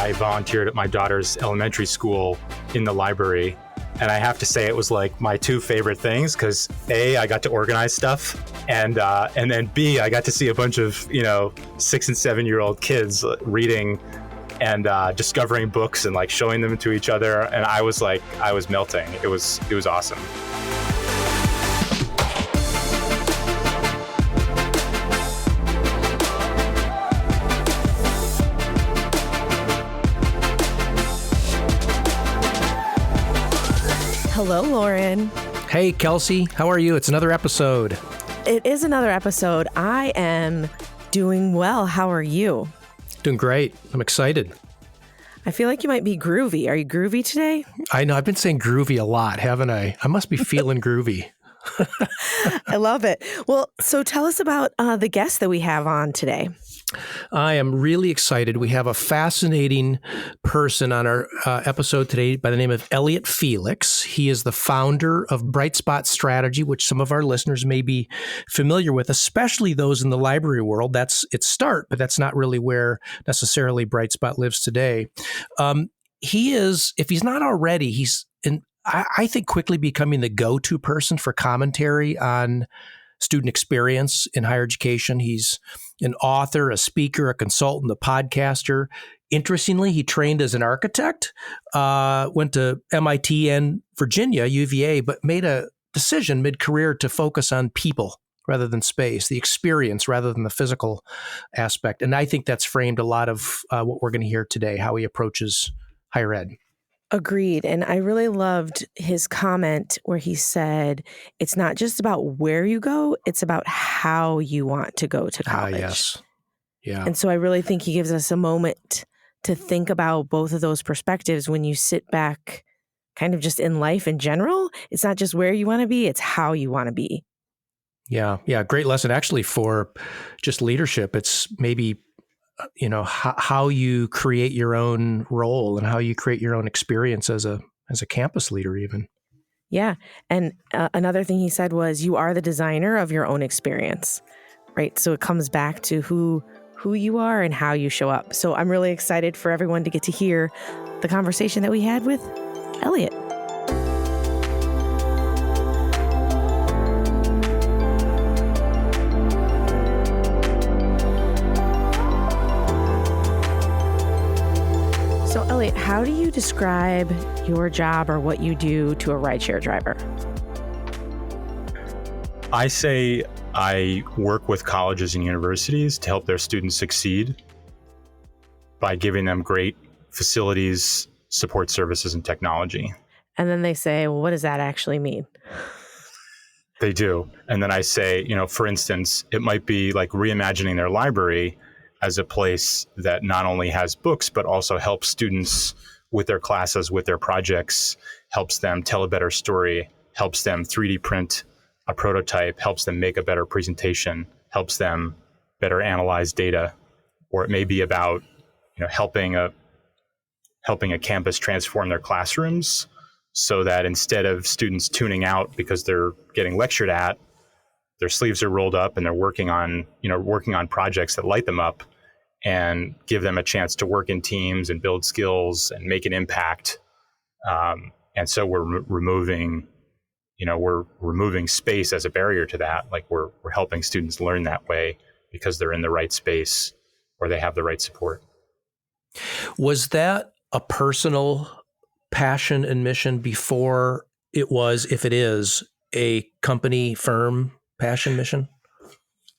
I volunteered at my daughter's elementary school in the library. And I have to say it was like my two favorite things because A, I got to organize stuff, and then B, I got to see a bunch of 6 and 7-year-old kids reading and discovering books and like showing them to each other. And I was melting. It was awesome. Hello, Loren. Hey, Kelsey. How are you? It's another episode. It is another episode. I am doing well. How are you? Doing great. I'm excited. I feel like you might be groovy. Are you groovy today? I know. I've been saying groovy a lot, haven't I? I must be feeling groovy. I love it. Well, so tell us about the guest that we have on today. I am really excited. We have a fascinating person on our episode today by the name of Elliot Felix. He is the founder of Brightspot Strategy, which some of our listeners may be familiar with, especially those in the library world. That's its start, but that's not really where necessarily Brightspot lives today. He is, if he's not already, he's I think quickly becoming the go-to person for commentary on student experience in higher education. He's an author, a speaker, a consultant, a podcaster. Interestingly, he trained as an architect, went to MIT and Virginia, UVA, but made a decision mid-career to focus on people rather than space, the experience rather than the physical aspect. And I think that's framed a lot of what we're going to hear today, how he approaches higher ed. Agreed. And I really loved his comment where he said, it's not just about where you go, it's about how you want to go to college. Yes. Yeah. And so I really think he gives us a moment to think about both of those perspectives when you sit back kind of just in life in general. It's not just where you want to be, it's how you want to be. Yeah. Yeah. Great lesson actually for just leadership. It's maybe how you create your own role and how you create your own experience as a campus leader even. Yeah. And another thing he said was you are the designer of your own experience, right? So it comes back to who you are and how you show up. So I'm really excited for everyone to get to hear the conversation that we had with Elliot. So, Elliot, how do you describe your job or what you do to a rideshare driver? I say I work with colleges and universities to help their students succeed by giving them great facilities, support services, and technology. And then they say, well, what does that actually mean? They do. And then I say, for instance, it might be like reimagining their library as a place that not only has books, but also helps students with their classes, with their projects, helps them tell a better story, helps them 3D print a prototype, helps them make a better presentation, helps them better analyze data. Or it may be about helping a campus transform their classrooms so that instead of students tuning out because they're getting lectured at, their sleeves are rolled up and they're working on projects that light them up and give them a chance to work in teams and build skills and make an impact. And so we're removing space as a barrier to that. Like we're helping students learn that way because they're in the right space or they have the right support. Was that a personal passion and mission before it was, if it is, a company firm passion mission?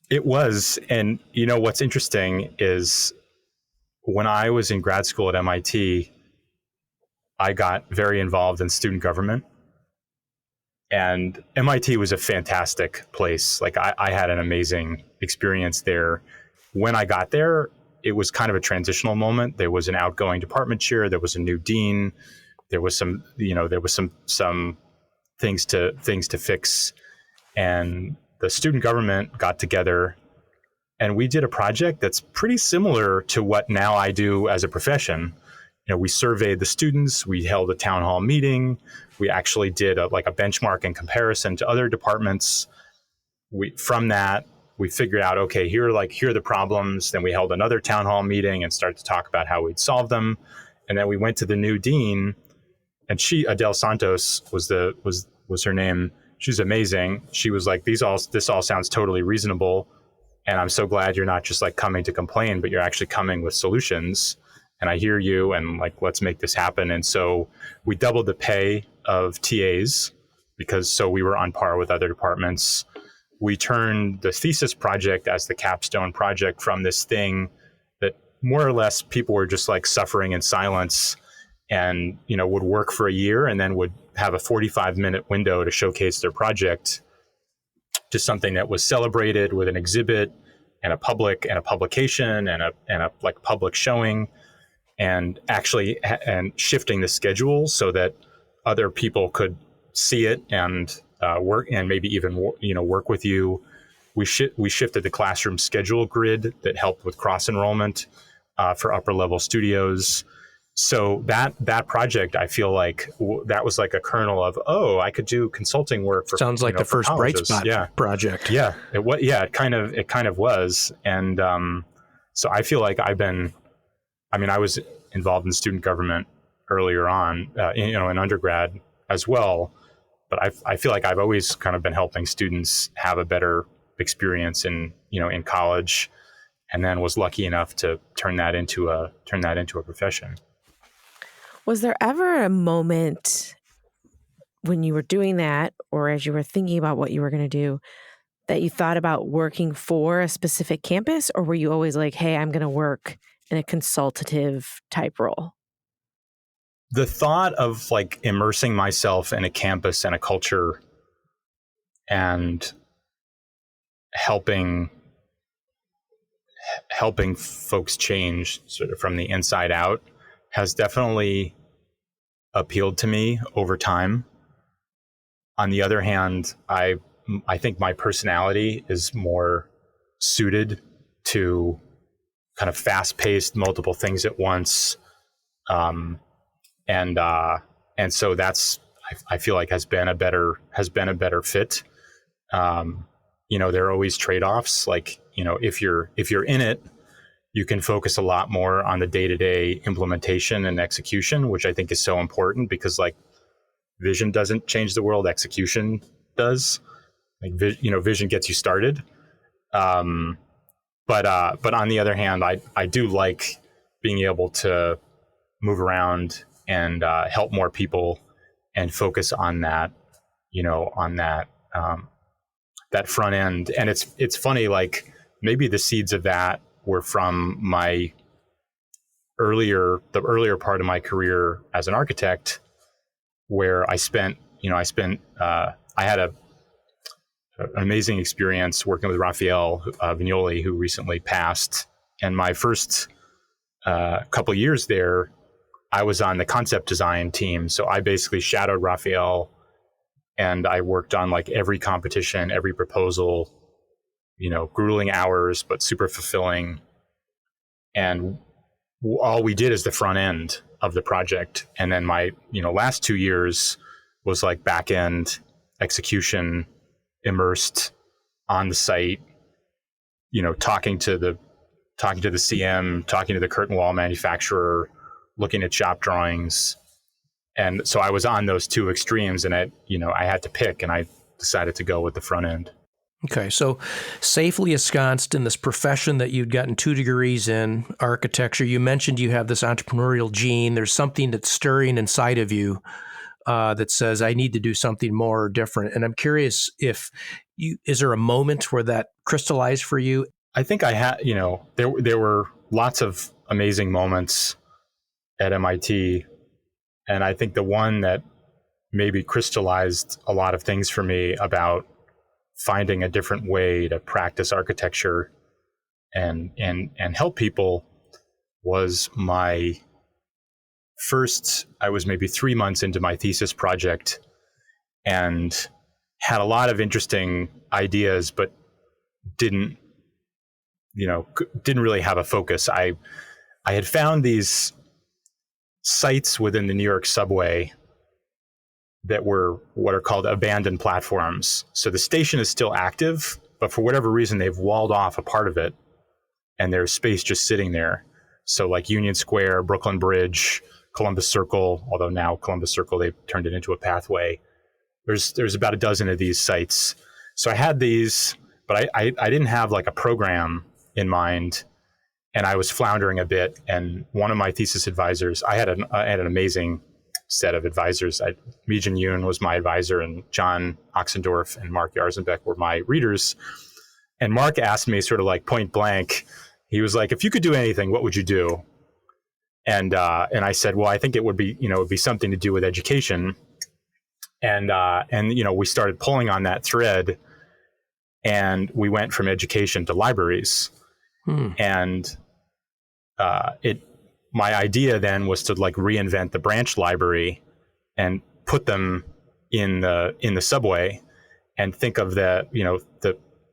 It was. And what's interesting is when I was in grad school at MIT, I got very involved in student government. And MIT was a fantastic place. Like I had an amazing experience there. When I got there, it was kind of a transitional moment. There was an outgoing department chair. There was a new dean. There was some things to fix. And the student government got together and we did a project that's pretty similar to what now I do as a profession. We surveyed the students, we held a town hall meeting, we actually did a benchmark in comparison to other departments. From that, we figured out, okay, here are the problems. Then we held another town hall meeting and started to talk about how we'd solve them. And then we went to the new dean, and Adele Santos was her name. She's amazing. She was like, this all sounds totally reasonable. And I'm so glad you're not just like coming to complain, but you're actually coming with solutions. And I hear you, and like, let's make this happen. And so we doubled the pay of TAs so we were on par with other departments. We turned the thesis project as the capstone project from this thing that more or less people were just like suffering in silence and, would work for a year and then would have a 45-minute window to showcase their project, to something that was celebrated with an exhibit and a publication and a like public showing, and actually and shifting the schedule so that other people could see it and work, and maybe even work with you. We shifted the classroom schedule grid that helped with cross enrollment for upper level studios. So that project, I feel like that was like a kernel of, I could do consulting work for. Sounds like the first brightspot project. Yeah, it kind of was, and so I feel like I was involved in student government earlier on, in undergrad as well. But I feel like I've always kind of been helping students have a better experience in college, and then was lucky enough to turn that into a profession. Was there ever a moment when you were doing that, or as you were thinking about what you were going to do, that you thought about working for a specific campus, or were you always like, hey, I'm going to work in a consultative type role? The thought of like immersing myself in a campus and a culture and helping folks change sort of from the inside out has definitely appealed to me over time. On the other hand, I think my personality is more suited to kind of fast-paced, multiple things at once. And so that's, I feel like has been a better fit. There are always trade-offs. Like, if you're in it, you can focus a lot more on the day-to-day implementation and execution, which I think is so important, because like vision doesn't change the world, execution does. Like, vision gets you started. But on the other hand, I do like being able to move around and help more people and focus on that, that front end. And it's funny, like maybe the seeds of that were from the earlier part of my career as an architect, where I had an amazing experience working with Raphael Vignoli, who recently passed. And my first couple of years there, I was on the concept design team. So I basically shadowed Raphael, and I worked on like every competition, every proposal, grueling hours, but super fulfilling. And all we did is the front end of the project. And then my, last 2 years was like back end execution, immersed on the site, talking to the CM, talking to the curtain wall manufacturer, looking at shop drawings. And so I was on those two extremes, and I had to pick, and I decided to go with the front end. Okay, so safely ensconced in this profession that you'd gotten 2 degrees in, architecture, you mentioned you have this entrepreneurial gene. There's something that's stirring inside of you that says, I need to do something more different. And I'm curious is there a moment where that crystallized for you? I think I had, there were lots of amazing moments at MIT. And I think the one that maybe crystallized a lot of things for me about finding a different way to practice architecture and help people was I was maybe 3 months into my thesis project and had a lot of interesting ideas, but didn't really have a focus. I had found these sites within the New York subway that were what are called abandoned platforms. So the station is still active, but for whatever reason, they've walled off a part of it, and there's space just sitting there. So like Union Square, Brooklyn Bridge, Columbus Circle, although now Columbus Circle, they've turned it into a pathway. There's about a dozen of these sites. So I had these, but I didn't have like a program in mind, and I was floundering a bit. And one of my thesis advisors, I had an amazing set of advisors. Mijin Yoon was my advisor, and John Oxendorf and Mark Yarzenbeck were my readers. And Mark asked me sort of like point blank, he was like, if you could do anything, what would you do? And I said, well, I think it would be, it would be something to do with education. And we started pulling on that thread, and we went from education to libraries. And my idea then was to like reinvent the branch library and put them in the subway, and think of the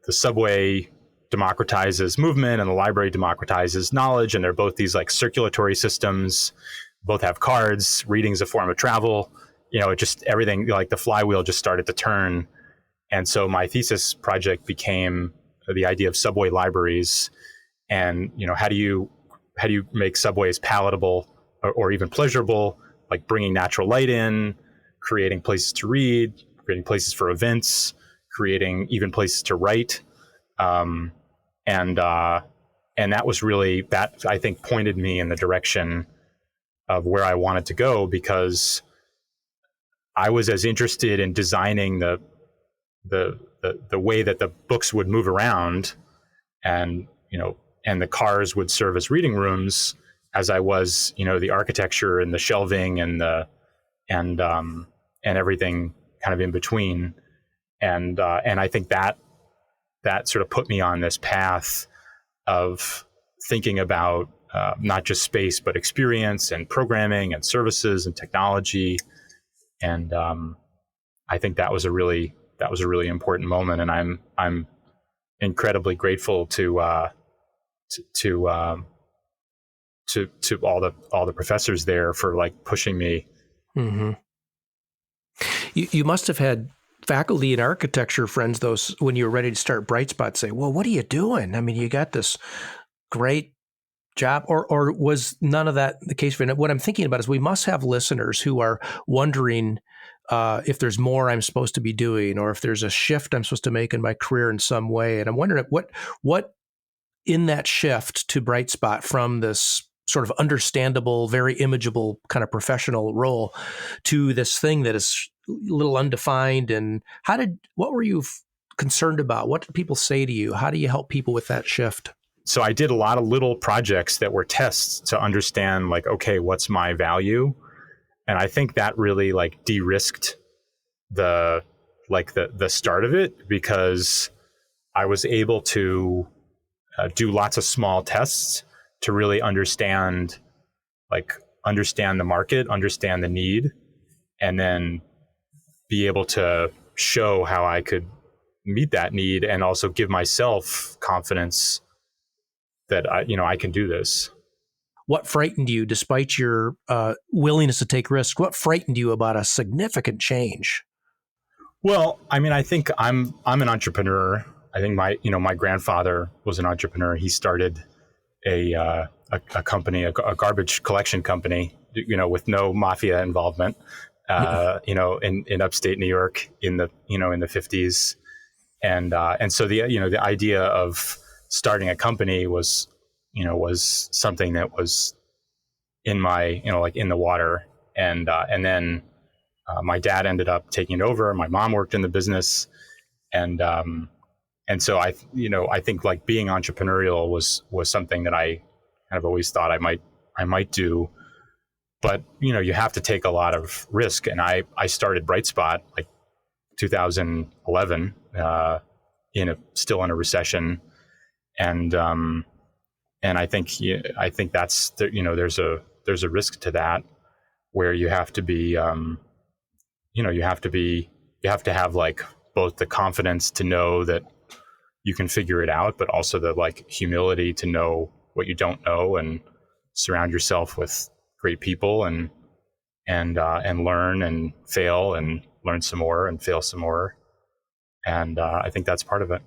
subway democratizes movement and the library democratizes knowledge. And they're both these like circulatory systems, both have cards, reading's a form of travel. It just, everything, like the flywheel just started to turn. And so my thesis project became the idea of subway libraries, and, how do you make subways palatable or even pleasurable, like bringing natural light in, creating places to read, creating places for events, creating even places to write. And that was really, that I think pointed me in the direction of where I wanted to go, because I was as interested in designing the way that the books would move around, and the cars would serve as reading rooms, as I was, the architecture and the shelving and and everything kind of in between. And I think that sort of put me on this path of thinking about not just space, but experience and programming and services and technology. And I think that was a really important moment, and I'm incredibly grateful to all the professors there for like pushing me. Mm-hmm. You must have had faculty and architecture friends, those, when you were ready to start Brightspot, say, well, what are you doing? I mean, you got this great job, or was none of that the case for you? What I'm thinking about is we must have listeners who are wondering if there's more I'm supposed to be doing, or if there's a shift I'm supposed to make in my career in some way. And I'm wondering what in that shift to Brightspot, from this sort of understandable, very imageable kind of professional role to this thing that is a little undefined. And what were you concerned about? What did people say to you? How do you help people with that shift? So I did a lot of little projects that were tests to understand, like, okay, what's my value? And I think that really like de-risked the start of it, because I was able to do lots of small tests to really understand the market, understand the need, and then be able to show how I could meet that need, and also give myself confidence that I can do this. What frightened you, despite your willingness to take risks? What frightened you about a significant change? Well, I mean, I think I'm an entrepreneur. I think my grandfather was an entrepreneur. He started a company, a garbage collection company, with no mafia involvement, in upstate New York in the 50s. And so the idea of starting a company was something that was in my, in the water. And then my dad ended up taking it over. My mom worked in the business. And so I think like being entrepreneurial was something that I kind of always thought I might do. But, you have to take a lot of risk. And I started Brightspot like 2011, still in a recession. And I think that's, there's a risk to that, where you have to be, you have to have like both the confidence to know that you can figure it out, but also the like humility to know what you don't know, and surround yourself with great people, and learn and fail and learn some more and fail some more. And I think that's part of it.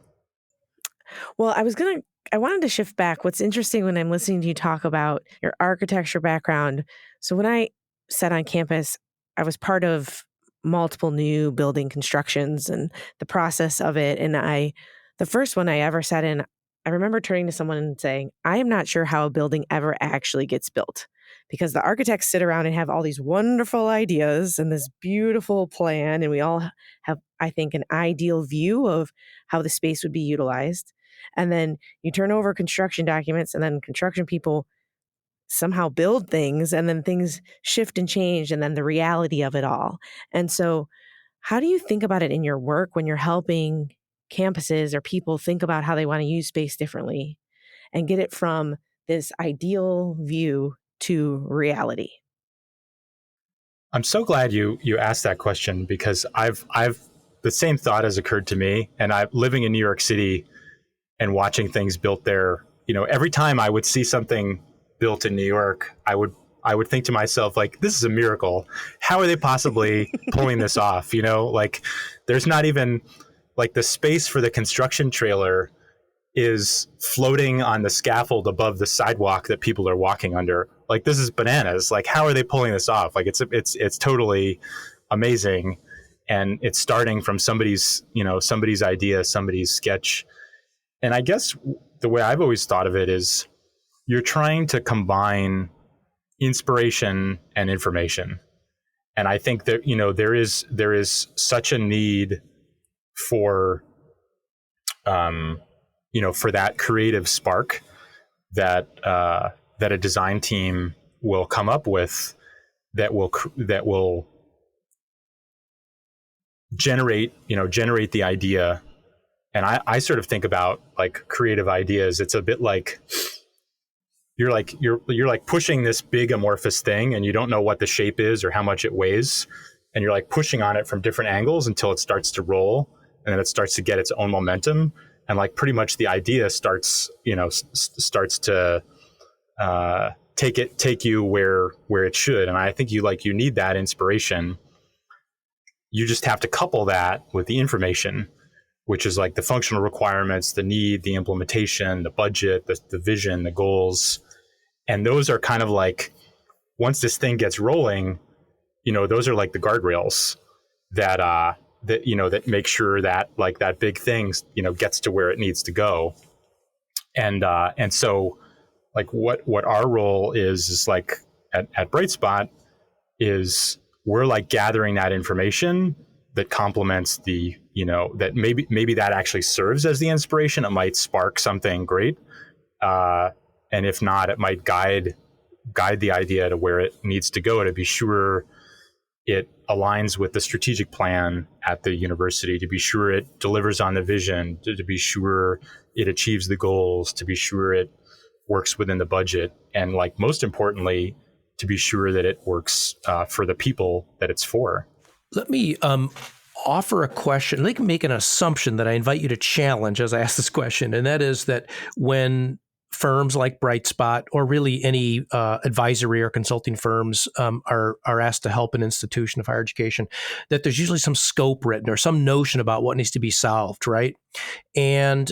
Well, I wanted to shift back. What's interesting when I'm listening to you talk about your architecture background. So when I sat on campus, I was part of multiple new building constructions and the process of it. And the first one I ever sat in, I remember turning to someone and saying, I am not sure how a building ever actually gets built, because the architects sit around and have all these wonderful ideas and this beautiful plan. And we all have, I think, an ideal view of how the space would be utilized. And then you turn over construction documents, and then construction people somehow build things, and then things shift and change, and then the reality of it all. And so, how do you think about it in your work when you're helping campuses or people think about how they want to use space differently and get it from this ideal view to reality? I'm so glad you asked that question, because I've the same thought has occurred to me, and I'm living in New York City and watching things built there. Every time I would see something built in New York, I would think to myself, like, this is a miracle. How are they possibly pulling this off? Like, there's not even, like, the space for the construction trailer is floating on the scaffold above the sidewalk that people are walking under. Like, this is bananas. Like, how are they pulling this off? Like, it's totally amazing. And it's starting from somebody's idea, somebody's sketch. And I guess the way I've always thought of it is, you're trying to combine inspiration and information. And I think that, there is such a need for, for that creative spark that a design team will come up with, that will generate the idea. And I sort of think about, like, creative ideas. It's a bit like you're like pushing this big amorphous thing, and you don't know what the shape is or how much it weighs, and you're like pushing on it from different angles until it starts to roll, and then it starts to get its own momentum, and, like, pretty much the idea starts to take you where it should. And I think you need that inspiration. You just have to couple that with the information, which is like the functional requirements, the need, the implementation, the budget, the vision, the goals. And those are kind of like, once this thing gets rolling, those are like the guardrails that make sure that, like, that big thing, gets to where it needs to go. And so, like, what our role is like at Brightspot is, we're like gathering that information that complements the, that maybe that actually serves as the inspiration. It might spark something great. And if not, it might guide the idea to where it needs to go, to be sure it aligns with the strategic plan at the university, to be sure it delivers on the vision, to be sure it achieves the goals, to be sure it works within the budget. And, like, most importantly, to be sure that it works for the people that it's for. Let me offer a question. Let me make an assumption that I invite you to challenge as I ask this question. And that is that when firms like Brightspot, or really any advisory or consulting firms are asked to help an institution of higher education, that there's usually some scope written or some notion about what needs to be solved, right? And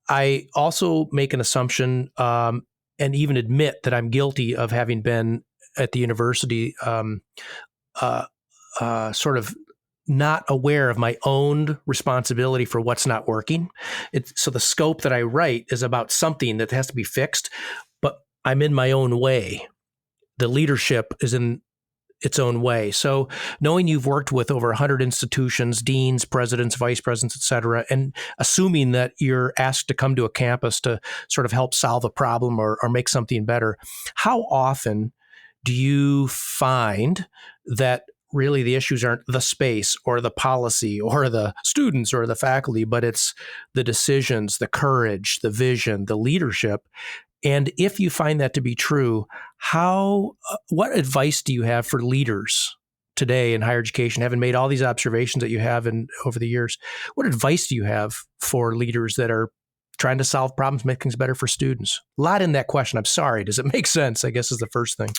I also make an assumption and even admit that I'm guilty of having been at the university sort of not aware of my own responsibility for what's not working. So the scope that I write is about something that has to be fixed, but I'm in my own way. The leadership is in its own way. So knowing you've worked with over 100 institutions, deans, presidents, vice presidents, et cetera, and assuming that you're asked to come to a campus to sort of help solve a problem or make something better, how often do you find that really the issues aren't the space or the policy or the students or the faculty, but it's the decisions, the courage, the vision, the leadership? And if you find that to be true, what advice do you have for leaders today in higher education, having made all these observations that you have over the years? What advice do you have for leaders that are trying to solve problems, make things better for students? A lot in that question. I'm sorry. Does it make sense? I guess is the first thing.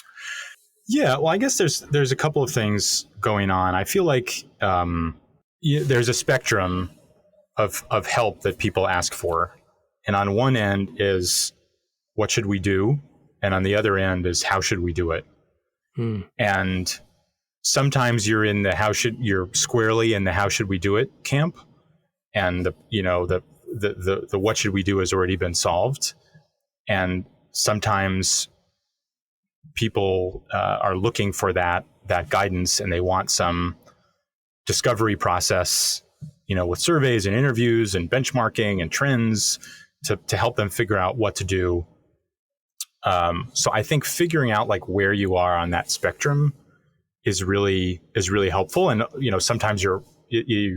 Yeah, well, I guess there's a couple of things going on. I feel like there's a spectrum of help that people ask for. And on one end is what should we do? And on the other end is how should we do it? And sometimes you're squarely in the how should we do it camp. And the what should we do has already been solved. And sometimes people are looking for that guidance, and they want some discovery process, with surveys and interviews and benchmarking and trends to help them figure out what to do. So I think figuring out like where you are on that spectrum is really helpful. And sometimes you're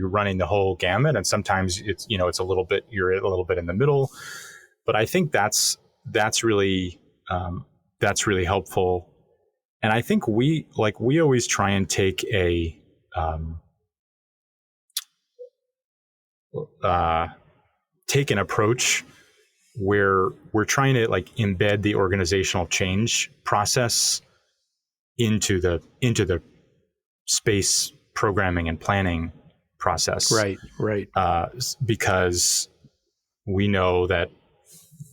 running the whole gamut, and sometimes it's you're a little bit in the middle. But I think that's really helpful. And I think we always try and take an approach where we're trying to like embed the organizational change process into the space programming and planning process. Right. Because we know that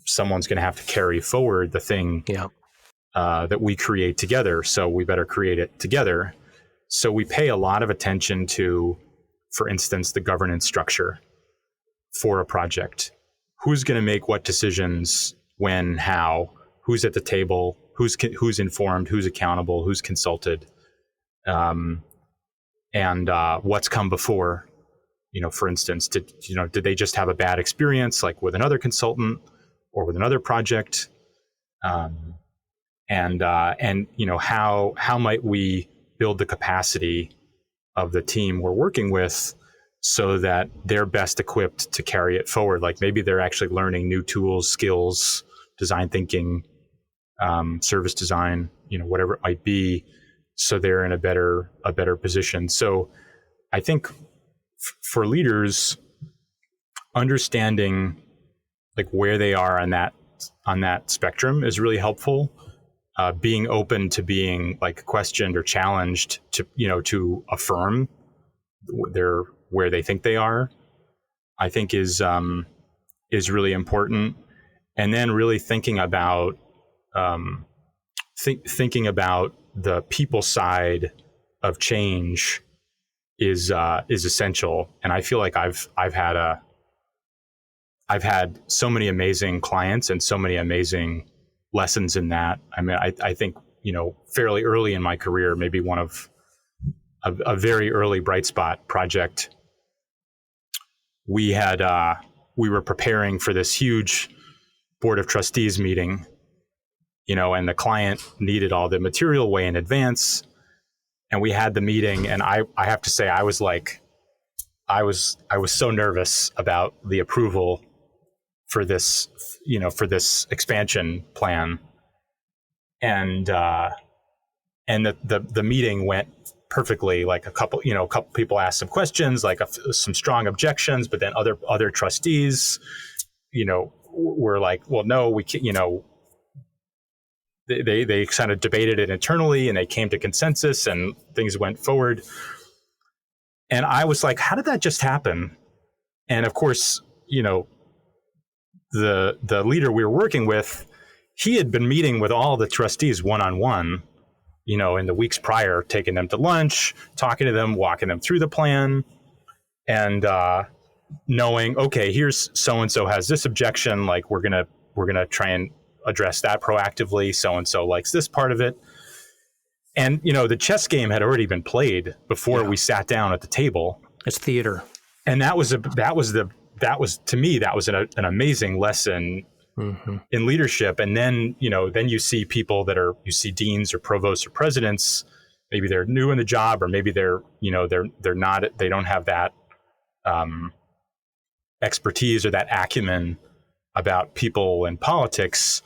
someone's going to have to carry forward the thing that we create together. So we better create it together. So we pay a lot of attention to, for instance, the governance structure for a project. Who's going to make what decisions, when, how, who's at the table, who's informed, who's accountable, who's consulted, and what's come before. For instance, did they just have a bad experience, like with another consultant or with another project? And how might we build the capacity of the team we're working with so that they're best equipped to carry it forward? Like maybe they're actually learning new tools, skills, design thinking, service design, whatever it might be, so they're in a better position. So I think for leaders, understanding like where they are on that spectrum is really helpful. Being open to being like questioned or challenged to affirm where they think they are, I think is really important. And then really thinking about thinking about the people side of change is essential. And I feel like I've had so many amazing clients and so many amazing lessons in that. I mean, I think, fairly early in my career, maybe one of a very early brightspot project, we were preparing for this huge board of trustees meeting, and the client needed all the material way in advance. And we had the meeting, and I have to say, I was so nervous about the approval for this expansion plan. And the meeting went perfectly. Like a couple people asked some questions, like some strong objections, but then other trustees, were like, well, no, we can't, they kind of debated it internally, and they came to consensus, and things went forward. And I was like, how did that just happen? And of course, the leader we were working with, he had been meeting with all the trustees one-on-one, in the weeks prior, taking them to lunch, talking to them, walking them through the plan, and knowing, okay, here's so-and-so has this objection, like we're gonna try and address that proactively. So-and-so likes this part of it. And, the chess game had already been played before we sat down at the table. It's theater. And that was to me, that was an amazing lesson in leadership. And then, then you see people you see deans or provosts or presidents, maybe they're new in the job, or maybe they're not, they don't have that expertise or that acumen about people and politics,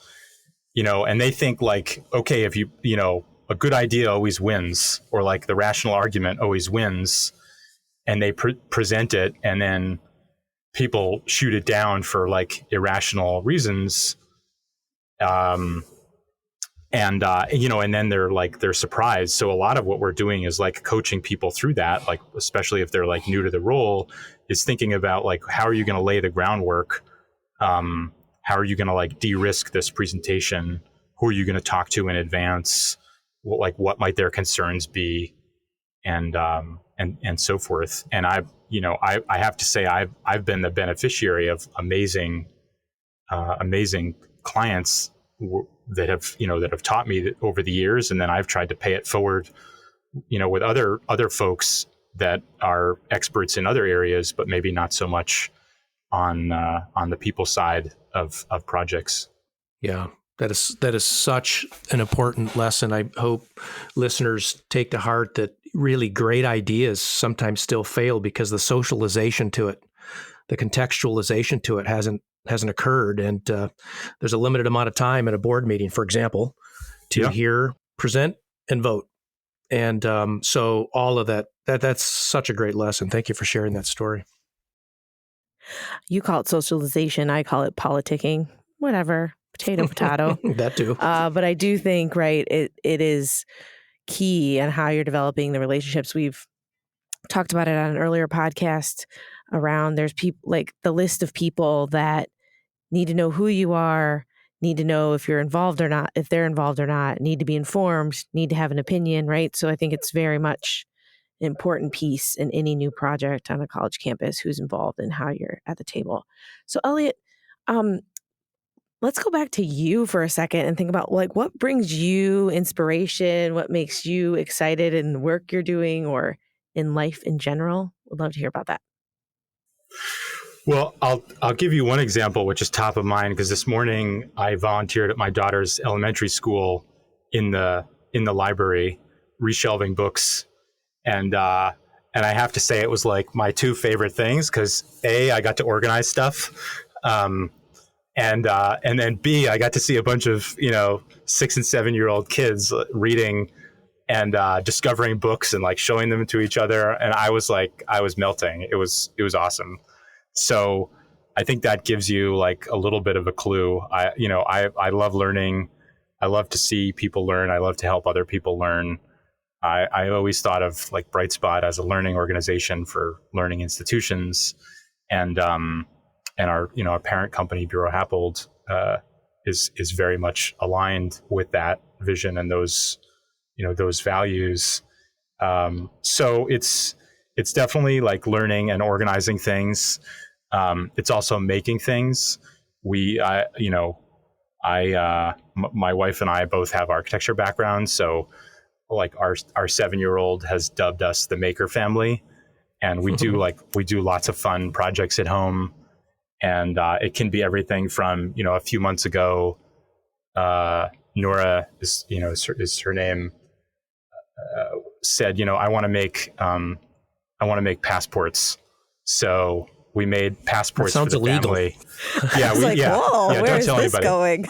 and they think like, okay, if a good idea always wins, or like the rational argument always wins, and they present it, and then people shoot it down for like irrational reasons. And then they're surprised. So a lot of what we're doing is like coaching people through that, like, especially if they're like new to the role, is thinking about like, how are you going to lay the groundwork, how are you going to like de-risk this presentation? Who are you going to talk to in advance? What might their concerns be? And so forth. And I have to say, I've been the beneficiary of amazing clients that have taught me that over the years. And then I've tried to pay it forward, with other folks that are experts in other areas, but maybe not so much on the people side of projects. Yeah. That is such an important lesson. I hope listeners take to heart that really great ideas sometimes still fail because the socialization to it, the contextualization to it hasn't occurred. And there's a limited amount of time at a board meeting, for example, to hear, present, and vote. And so all of that's such a great lesson. Thank you for sharing that story. You call it socialization. I call it politicking. Whatever. Potato. That too. But I do think, right, it is key on how you're developing the relationships. We've talked about it on an earlier podcast around there's people like the list of people that need to know who you are, need to know if you're involved or not, if they're involved or not, need to be informed, need to have an opinion, right? So I think it's very much an important piece in any new project on a college campus, who's involved and how you're at the table. So Elliot, let's go back to you for a second and think about what brings you inspiration, what makes you excited in the work you're doing or in life in general. Would love to hear about that. Well, I'll give you one example, which is top of mind, because this morning I volunteered at my daughter's elementary school in the library, reshelving books, and I have to say it was like my two favorite things because A, I got to organize stuff, and then B, I got to see a bunch of 6 and 7 year old kids reading and discovering books and like showing them to each other, and I was melting. It was awesome. So I think that gives you like a little bit of a clue. I love learning. I love to see people learn. I love to help other people learn. I always thought of like Brightspot as a learning organization for learning institutions, and our parent company Bureau Happold is very much aligned with that vision and those values. So it's definitely like learning and organizing things. It's also making things. My wife and I both have architecture backgrounds. So like our 7-year-old has dubbed us the Maker Family, and we do lots of fun projects at home. And it can be everything from, a few months ago, Nora is her name, said, I want to make passports. So we made passports for the family. Yeah, where is this going?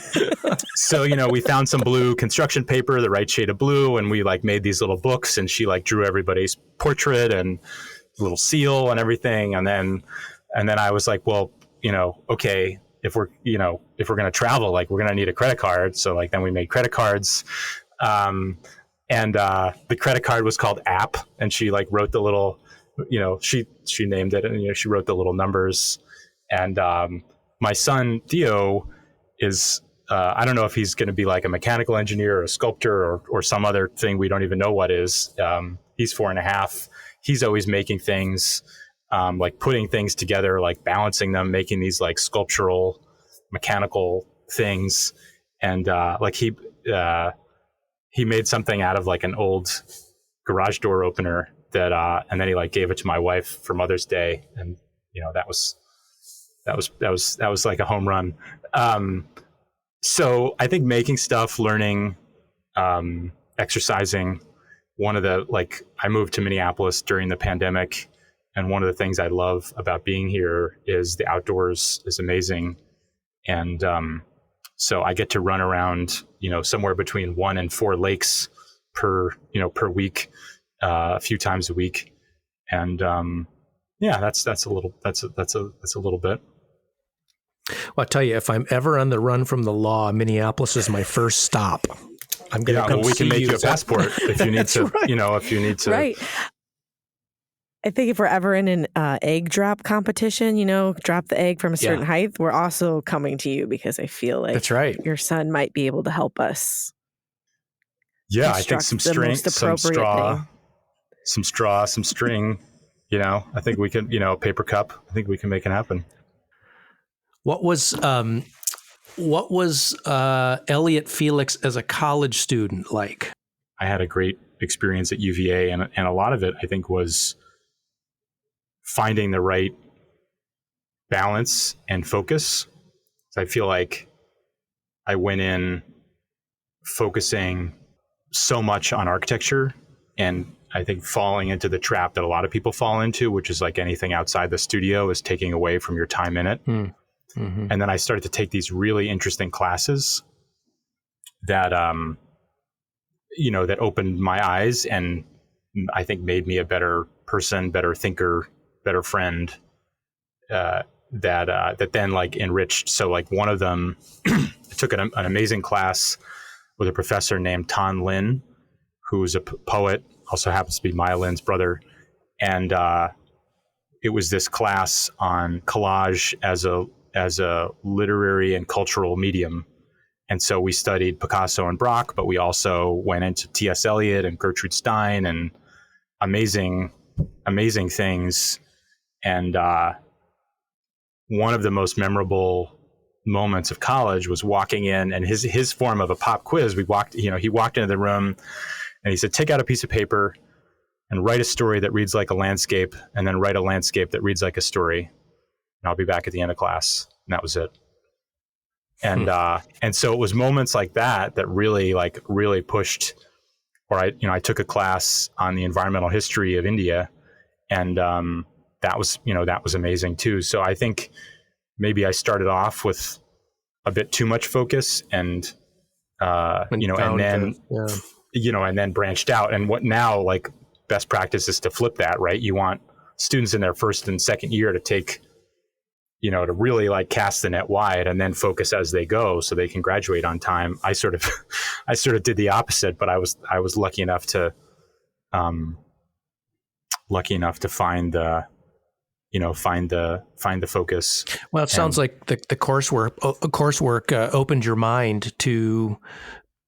So, we found some blue construction paper, the right shade of blue, and we like made these little books, and she like drew everybody's portrait and little seal and everything. And then I was like, well, okay, if we're going to travel, like we're going to need a credit card. So like, then we made credit cards. And the credit card was called App, and she like wrote the little, she named it, and she wrote the little numbers. And my son Theo is I don't know if he's going to be like a mechanical engineer or a sculptor or some other thing we don't even know what is. He's 4.5. He's always making things, like putting things together, like balancing them, making these like sculptural mechanical things. And like he made something out of like an old garage door opener that, and then he like gave it to my wife for Mother's Day. And, that was like a home run. So I think making stuff, learning, exercising, I moved to Minneapolis during the pandemic. And one of the things I love about being here is the outdoors is amazing. And, so I get to run around, somewhere between 1 and 4 lakes per week, a few times a week. And, that's a little bit. Well, I'll tell you, if I'm ever on the run from the law, Minneapolis is my first stop. I'm going to come we can see make you a passport if you need to, right. if you need to. Right. I think if we're ever in an egg drop competition, drop the egg from a certain height, we're also coming to you because I feel like that's right. Your son might be able to help us. Yeah, I think some string, some straw, some string. I think we can. Paper cup. I think we can make it happen. What was Elliot Felix as a college student like? I had a great experience at UVA, and a lot of it, I think, was finding the right balance and focus. So I feel like I went in focusing so much on architecture, and I think falling into the trap that a lot of people fall into, which is like anything outside the studio is taking away from your time in it. Mm-hmm. And then I started to take these really interesting classes that, that opened my eyes and I think made me a better person, better thinker, better friend, that then like enriched. So like one of them, I took an amazing class with a professor named Tan Lin, who's a poet, also happens to be Maya Lin's brother. And it was this class on collage as a literary and cultural medium. And so we studied Picasso and Braque, but we also went into T.S. Eliot and Gertrude Stein and amazing things. And one of the most memorable moments of college was walking in, and his form of a pop quiz. He walked into the room and he said, take out a piece of paper and write a story that reads like a landscape, and then write a landscape that reads like a story. And I'll be back at the end of class. And that was it. And so it was moments like that really pushed. Or I took a class on the environmental history of India, and that was amazing too. So I think maybe I started off with a bit too much focus, and then branched out. And what now, like, best practice is to flip that, right? You want students in their first and second year to take, to really like cast the net wide and then focus as they go so they can graduate on time. I sort of did the opposite, but I was lucky enough to find the focus. Well, it sounds like the coursework opened your mind to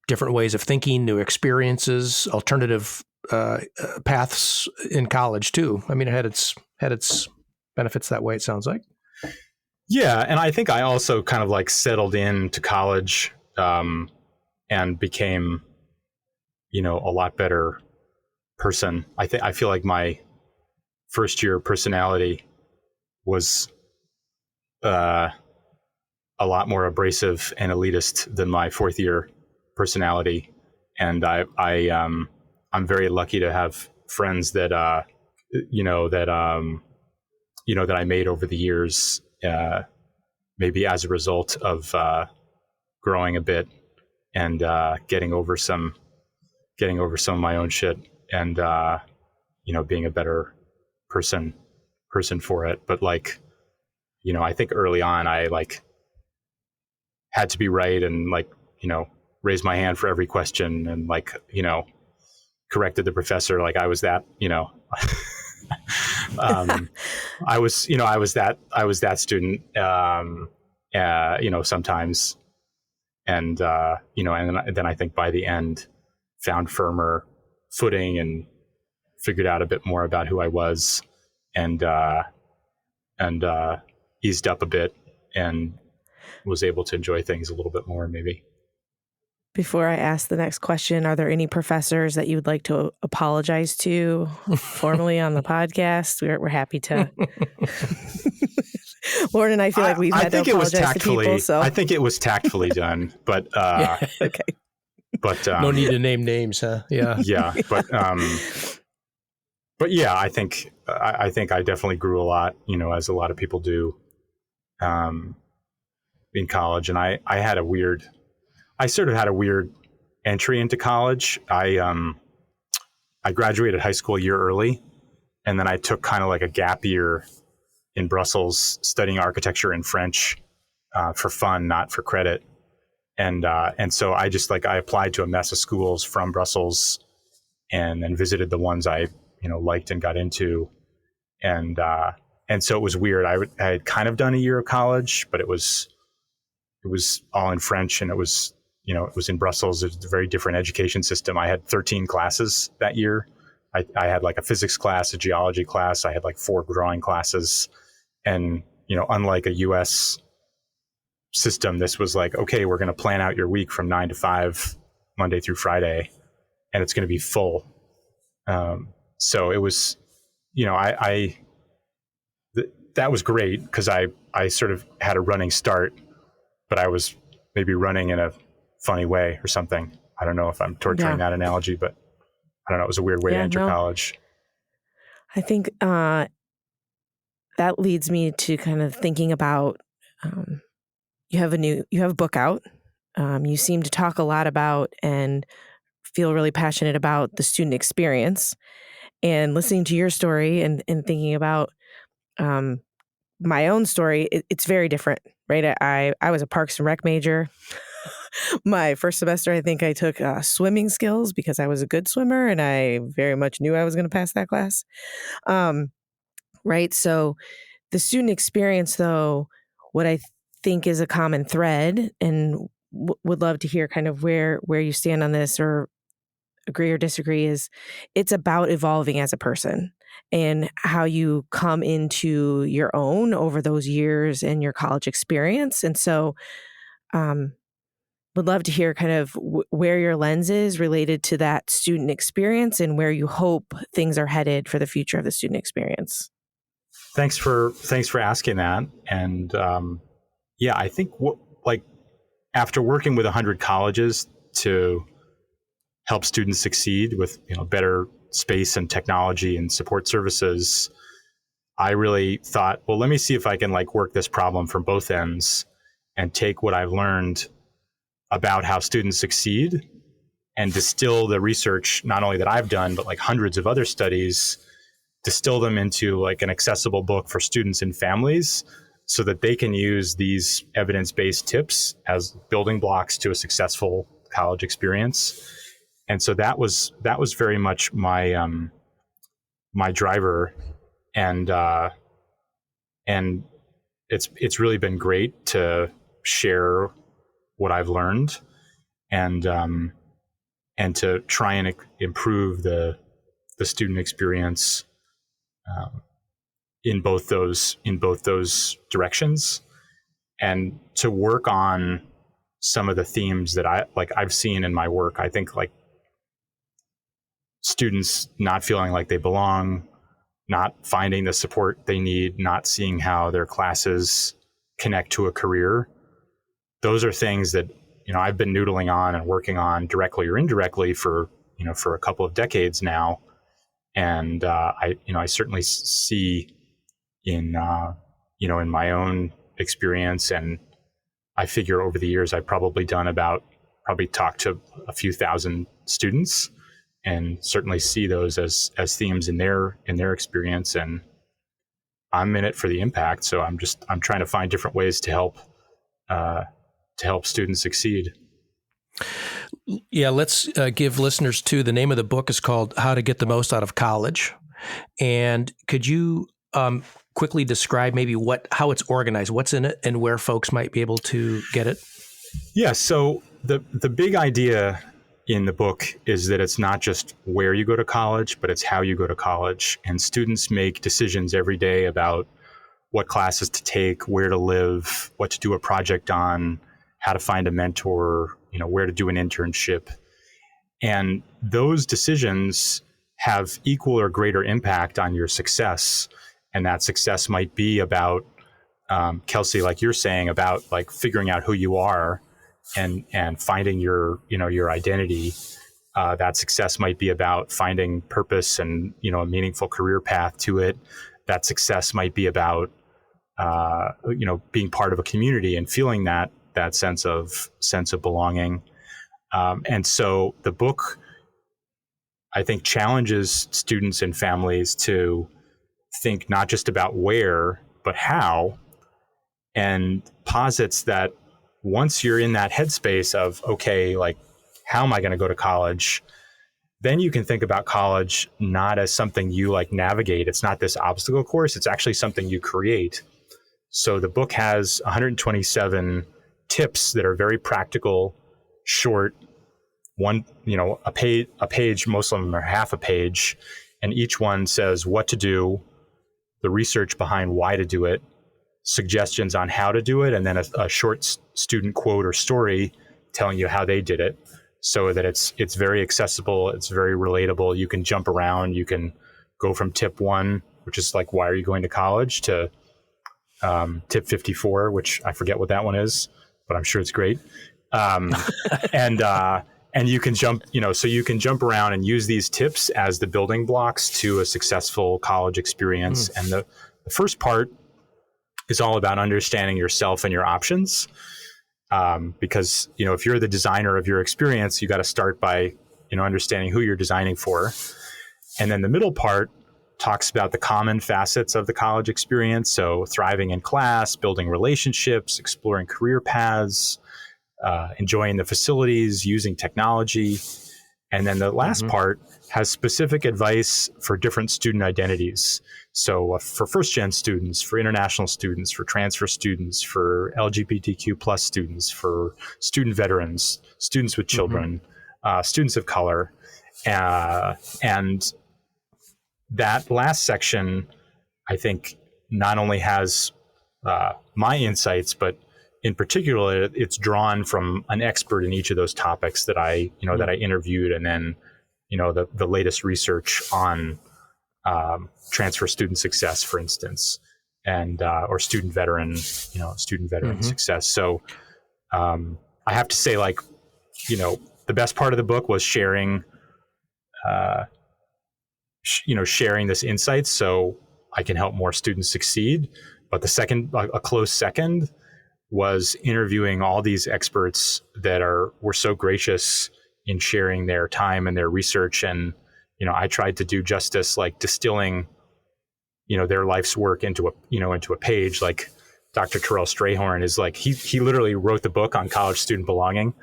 different ways of thinking, new experiences, alternative paths in college too. I mean, it had its benefits that way, it sounds like. Yeah, and I think I also kind of like settled into college and became, a lot better person. I feel like my first year personality was a lot more abrasive and elitist than my fourth year personality, and I'm very lucky to have friends that that I made over the years, maybe as a result of growing a bit and getting over some of my own shit, and being a better person for it. But like, I think early on I like had to be right and like, raise my hand for every question and like, corrected the professor. Like I was that, I was that student, sometimes. And, and then I think by the end found firmer footing and figured out a bit more about who I was, and eased up a bit and was able to enjoy things a little bit more, maybe. Before I ask the next question, are there any professors that you would like to apologize to formally on the podcast? We're happy to. Lauren and I feel like we've had to apologize to people. So I think it was tactfully done, but okay. But no need to name names, huh? Yeah. Yeah, but yeah, I think I definitely grew a lot, as a lot of people do, in college. And I sort of had a weird entry into college. I graduated high school a year early, and then I took kind of like a gap year in Brussels studying architecture and French for fun, not for credit. And so I just I applied to a mess of schools from Brussels and then visited the ones I liked and got into. And so it was weird. I had kind of done a year of college, but it was all in French, and it was in Brussels. It was a very different education system. I had 13 classes that year. I had like a physics class, a geology class. I had like 4 drawing classes, and unlike a U.S. system, this was like, okay, we're going to plan out your week from 9 to 5, Monday through Friday, and it's going to be full. So it was, that was great because I sort of had a running start, but I was maybe running in a funny way or something. I don't know if I'm torturing that analogy, but I don't know. It was a weird way to enter college. I think that leads me to kind of thinking about, you have a book out. You seem to talk a lot about and feel really passionate about the student experience, and listening to your story and thinking about my own story, it's very different, right? I was a Parks and Rec major. My first semester, I think I took swimming skills because I was a good swimmer, and I very much knew I was going to pass that class. Right? So the student experience, though, what I think is a common thread, and would love to hear kind of where you stand on this, or agree or disagree, is it's about evolving as a person and how you come into your own over those years and your college experience. And so would love to hear kind of where your lens is related to that student experience and where you hope things are headed for the future of the student experience. Thanks for asking that. And I think after working with 100 colleges to help students succeed with better space and technology and support services, I really thought, well, let me see if I can work this problem from both ends and take what I've learned about how students succeed and distill the research, not only that I've done, but hundreds of other studies, distill them into an accessible book for students and families so that they can use these evidence-based tips as building blocks to a successful college experience. And so that was very much my my driver, and it's really been great to share what I've learned, and to try and improve the student experience in both those directions, and to work on some of the themes that I've seen in my work. I think students not feeling like they belong, not finding the support they need, not seeing how their classes connect to a career. Those are things that I've been noodling on and working on directly or indirectly for a couple of decades now, and I certainly see in my own experience, and I figure over the years I've probably talked to a few thousand students, and certainly see those as themes in their experience, and I'm in it for the impact. So I'm trying to find different ways to help students succeed. Yeah, let's give listeners too. The name of the book is called "How to Get the Most Out of College," and could you quickly describe maybe how it's organized, what's in it, and where folks might be able to get it? Yeah. So the big idea in the book is that it's not just where you go to college, but it's how you go to college. And students make decisions every day about what classes to take, where to live, what to do a project on, how to find a mentor, where to do an internship. And those decisions have equal or greater impact on your success. And that success might be about, Kelsey, like you're saying, about figuring out who you are and finding your identity. That success might be about finding purpose and, a meaningful career path to it. That success might be about, being part of a community and feeling that sense of belonging. And so the book, I think, challenges students and families to think not just about where, but how, and posits that once you're in that headspace of, okay, how am I going to go to college? then you can think about college not as something you like navigate. It's not this obstacle course. It's actually something you create. So the book has 127 tips that are very practical, short, a page, most of them are half a page, and each one says what to do, the research behind why to do it, suggestions on how to do it, and then a short student quote or story telling you how they did it, so that it's very accessible, it's very relatable. You can jump around. You can go from tip 1, which is like, why are you going to college, to tip 54, which I forget what that one is, but I'm sure it's great. And you can jump, so you can jump around and use these tips as the building blocks to a successful college experience. And the first part is all about understanding yourself and your options. Because, if you're the designer of your experience, you got to start by, understanding who you're designing for. And then the middle part talks about the common facets of the college experience. So thriving in class, building relationships, exploring career paths, enjoying the facilities, using technology. And then the last part has specific advice for different student identities. So for first-gen students, for international students, for transfer students, for LGBTQ plus students, for student veterans, students with children, students of color. And that last section, I think, not only has my insights, but in particular, it's drawn from an expert in each of those topics that I interviewed, and then, the latest research on transfer student success, for instance, and or student veteran success. So I have to say, the best part of the book was sharing this insight so I can help more students succeed. But a close second was interviewing all these experts that were so gracious in sharing their time and their research. And, I tried to do justice, like distilling, their life's work into a page. Like Dr. Terrell Strayhorn is like, he literally wrote the book on college student belonging.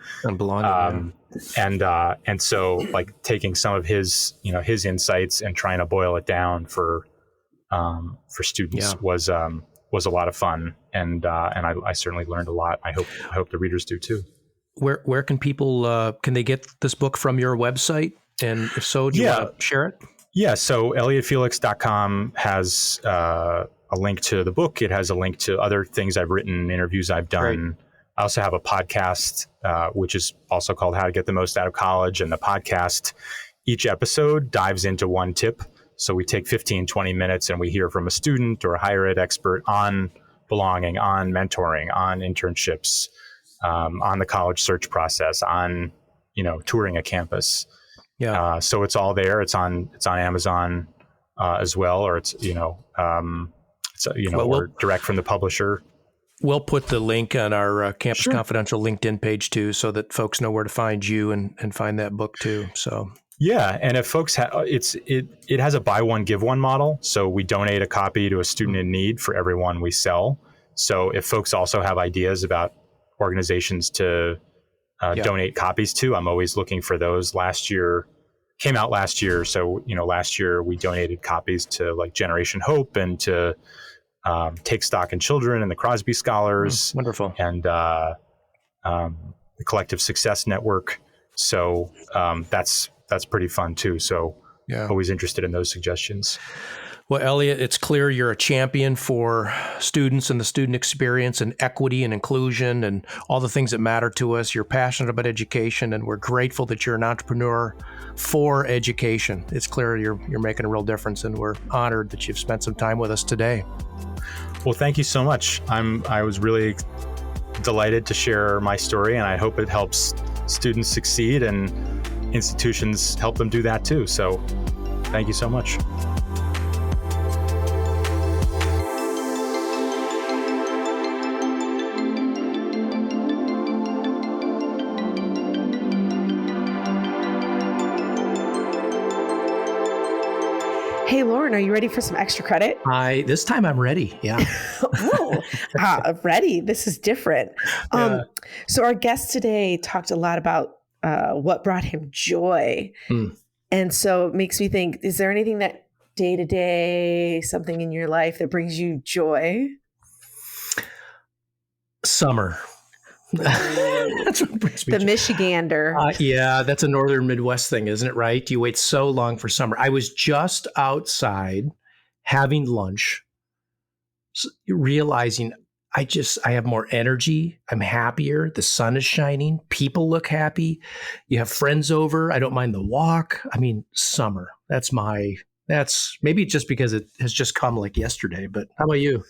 And so like taking some of his insights and trying to boil it down for students was a lot of fun. And I certainly learned a lot. I hope the readers do too. Where can people, can they get this book from your website? And if so, do you want to share it? Yeah. So ElliotFelix.com has a link to the book. It has a link to other things I've written, interviews I've done. Great. I also have a podcast, which is also called How to Get the Most Out of College. And the podcast, each episode dives into one tip. So we take 15, 20 minutes and we hear from a student or a higher ed expert on belonging, on mentoring, on internships, on the college search process, on, touring a campus. Yeah. So it's all there. It's on Amazon as well, or it's or direct from the publisher. We'll put the link on our Campus Confidential LinkedIn page too, so that folks know where to find you and find that book too. So yeah, and if folks it has a buy one give one model, so we donate a copy to a student in need for every one we sell. So if folks also have ideas about organizations to donate copies to, I'm always looking for those. Came out last year. So, last year we donated copies to like Generation Hope and to Take Stock in Children and the Crosby Scholars. Wonderful. And the Collective Success Network. So that's pretty fun too. So always interested in those suggestions. Well, Elliot, it's clear you're a champion for students and the student experience and equity and inclusion and all the things that matter to us. You're passionate about education, and we're grateful that you're an entrepreneur for education. It's clear you're making a real difference, and we're honored that you've spent some time with us today. Well, thank you so much. I was really delighted to share my story, and I hope it helps students succeed and institutions help them do that too. So thank you so much. Hey, Loren, are you ready for some extra credit? This time I'm ready. Yeah. Ready. This is different. So our guest today talked a lot about what brought him joy. And so it makes me think, is there anything that day to day, something in your life that brings you joy? Summer. That's what brings me the Michigander. Yeah, that's a northern Midwest thing, isn't it? Right? You wait so long for summer. I was just outside having lunch, realizing I have more energy. I'm happier. The sun is shining. People look happy. You have friends over. I don't mind the walk. I mean, summer. That's maybe just because it has just come like yesterday, but how about you?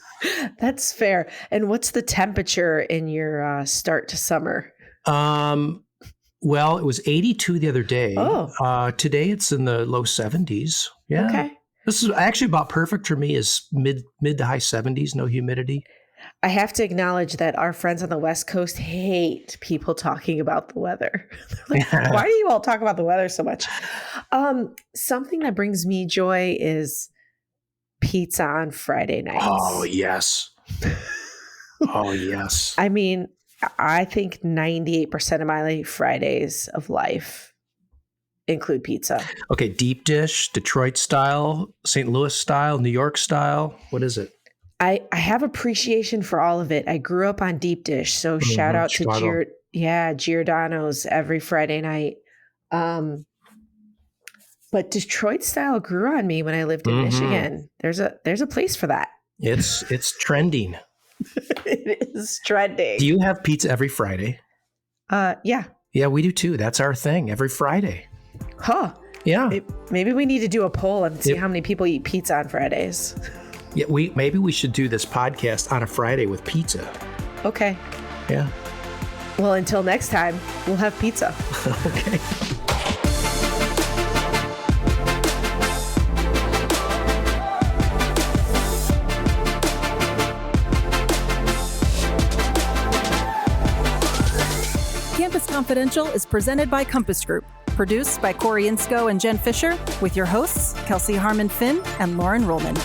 That's fair. And what's the temperature in your start to summer? Well, it was 82 the other day. Oh. Today it's in the low 70s. Yeah. Okay. This is actually about perfect for me, is mid to high 70s, no humidity. I have to acknowledge that our friends on the West Coast hate people talking about the weather. Like, why do you all talk about the weather so much? Something that brings me joy is pizza on Friday nights. Oh, yes. Oh, yes. I mean, I think 98% of my Fridays of life include pizza. Okay, deep dish, Detroit style, St. Louis style, New York style. What is it? I have appreciation for all of it. I grew up on deep dish, so shout out to Giordano's every Friday night. But Detroit style grew on me when I lived in Michigan. There's a place for that. It's trending. It is trending. Do you have pizza every Friday? Yeah. Yeah, we do too. That's our thing, every Friday. Huh. Yeah. Maybe we need to do a poll and see how many people eat pizza on Fridays. Yeah, maybe we should do this podcast on a Friday with pizza. Okay. Yeah. Well, until next time, we'll have pizza. Okay. Campus Confidential is presented by Compass Group, produced by Corey Inscoe and Jen Fisher, with your hosts, Kelsey Harmon Finn and Loren Rullman.